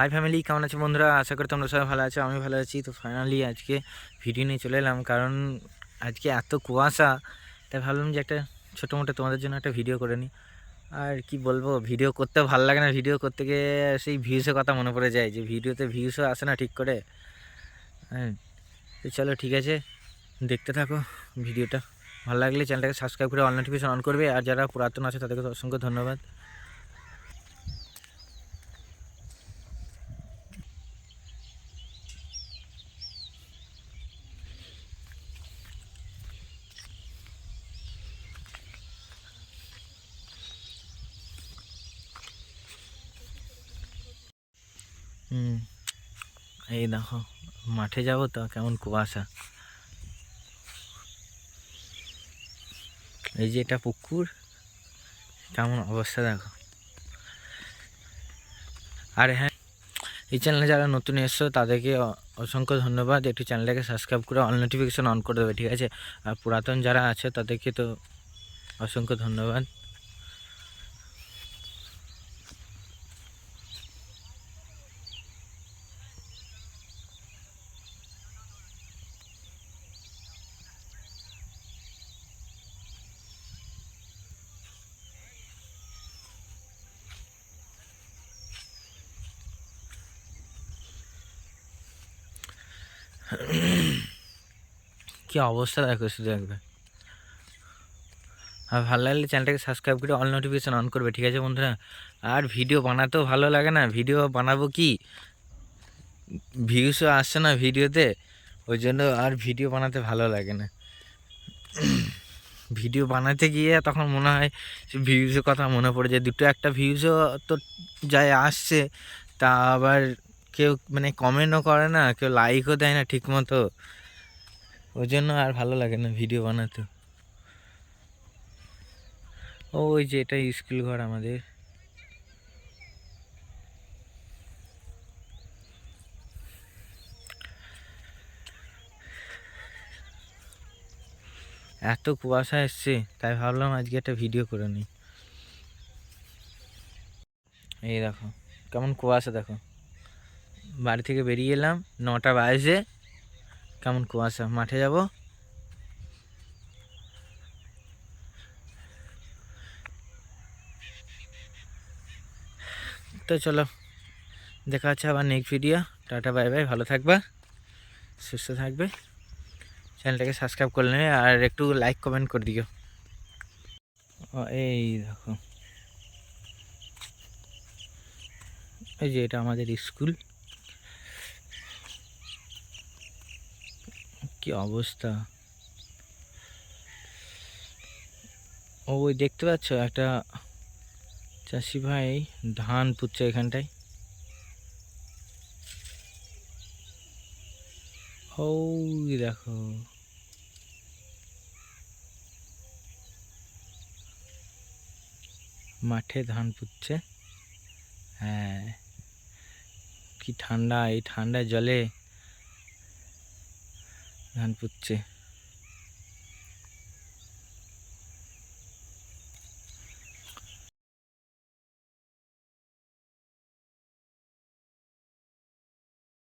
High family, কেমন আছে বন্ধুরা? আশা করি তোমরা সবাই ভালো আছো, আমি ভালো আছি। তো ফাইনালি আজকে ভিডিও নিয়ে চলে এলাম, কারণ আজকে এত কুয়াশা, তাই ভাবলাম যে একটা ছোটো মোটো তোমাদের জন্য একটা ভিডিও করে নিই। আর কি বলবো, ভিডিও করতে ভালো লাগে না, ভিডিও করতে গিয়ে সেই ভিউসের কথা মনে পড়ে যায়, যে ভিডিওতে ভিউসও আসে না ঠিক করে। হ্যাঁ, তো চলো ঠিক আছে, দেখতে থাকো ভিডিওটা। ভালো লাগলে চ্যানেলটাকে সাবস্ক্রাইব করে অল নোটিফিকেশন অন করবে, আর যারা পুরাতন আছে তাদেরকে অসংখ্য ধন্যবাদ। এই দেখো, মাঠে যাবো তো, কেমন কুয়াশা। এই যে এটা পুকুর, কেমন অবস্থা দেখো। আর হ্যাঁ, এই চ্যানেলে যারা নতুন এসছো তাদেরকে অসংখ্য ধন্যবাদ। একটু চ্যানেলটাকে সাবস্ক্রাইব করে অল নোটিফিকেশন অন করে দেবে, ঠিক আছে? আর পুরাতন যারা আছে তাদেরকে তো অসংখ্য ধন্যবাদ। কি অবস্থা দেখো শুধু একবার। আর ভালো লাগলে চ্যানেলটাকে সাবস্ক্রাইব করে অল নোটিফিকেশন অন করবে, ঠিক আছে বন্ধুরা? আর ভিডিও বানাতেও ভালো লাগে না, ভিডিও বানাবো কি, ভিউসও আসছে না ভিডিওতে, ওই জন্য আর ভিডিও বানাতে ভালো লাগে না। ভিডিও বানাতে গিয়ে তখন মনে হয় ভিউজের কথা মনে পড়ে যায়, দুটো একটা ভিউজও তো যায় আসছে, তা আবার কেউ মানে কমেন্টও করে না, কেউ লাইকও দেয় না ঠিক মতো, ওই জন্য আর ভালো লাগে না ভিডিও বানাতে। ওই যে এটা স্কুল ঘর আমাদের। এত কুয়াশা এসছে, তাই ভাবলাম আজকে একটা ভিডিও করে নিই। এই দেখো কেমন কুয়াশা দেখো, বাড়ি থেকে বেরিয়ে এলাম 9টা বাজে, কেমন কুয়াশা। মাঠে যাব, তো চলো দেখা হচ্ছে আবার next video. Tata bye bye, ভালো থাকবা, সুস্থ থাকবে, চ্যানেলটাকে সাবস্ক্রাইব করে নেবে, আর একটু লাইক কমেন্ট করে দিও। এই দেখো, এই যে এটা আমাদের স্কুল, কি অবস্থা। ওই দেখতে পাচ্ছ একটা চাষি ভাই ধান পুঁতছে এখানটায়। ওই দেখো, মাঠে ধান পুঁতছে। হ্যাঁ, কি ঠান্ডা, এই ঠান্ডায় জলে ধান পুঁতছে।